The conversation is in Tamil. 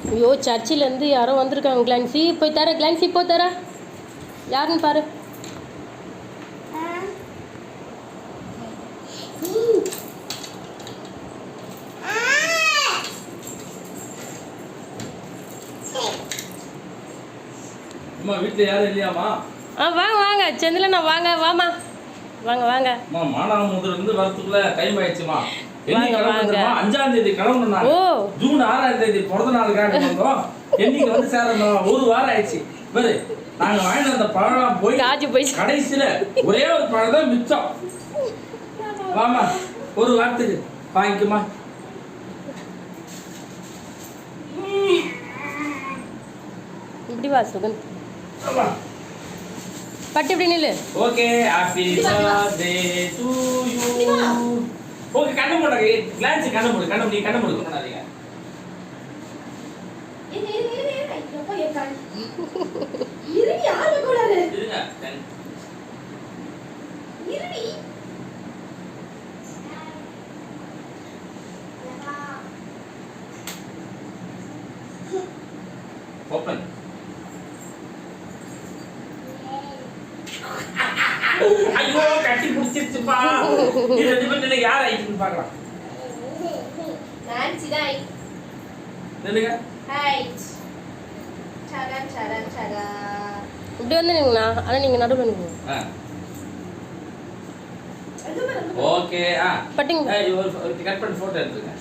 ஐயோ சர்ச்சிலேருந்து யாரோ வந்திருக்காங்க. கிளான்சி போய் தர, கிளான்சி போ தர, யாருன்னு பாரு. அம்மா வீட்ல யாரும் இல்லையாமா? வாங்க வாங்க செந்திலண்ணா, வாங்க வாமா, வாங்க வாங்க. அம்மா மானாமதுல இருந்து வரதுக்குள்ள டைம் ஆயிடுச்சுமா. வாங்க வாங்க. 5ஆம் தேதி கிளம்பணும். ஓ ஜூன் 6ஆம் தேதி பிறந்த நாளுக்காக வந்தோம். என்னைக்கு வந்து சேரணும், ஒரு வாரம் ஆயிடுச்சு. பாரு நாங்க வாங்கிட்டு வந்த பழம் போய் காஜி போய் கடைசியில ஒரே ஒரு பழம் தான் மிச்சம். வாமா ஒரு வாரத்துக்கு வாங்கிக்குமா. இப்படி வா சுகன், பட்டு இப்படி நில்லு. Okay happy birthday to you. Okay கண்ணு மூடுங்க. கிளான்ஸ் கண்ணு மூடு, கண்ணு நீ கண்ணு மூடு பண்ணாதீங்க. ஓபன். ஐயோ கட்டி புடிச்சிருச்சுப்பா. இது ரெண்டு பேர்ல யார் ஆயிடுன்னு பார்க்கலாம். நான்சி தான். நில்லுங்க. ஹைட். சடன் சடன் சடா. இப்படி வந்து நில்லுங்கண்ணா, ஆனால் நீங்கள் நடுவில் நில்லுங்க. ஓகே பட்டிங்க கட் பண்ணி போட்டோ எடுத்துங்க.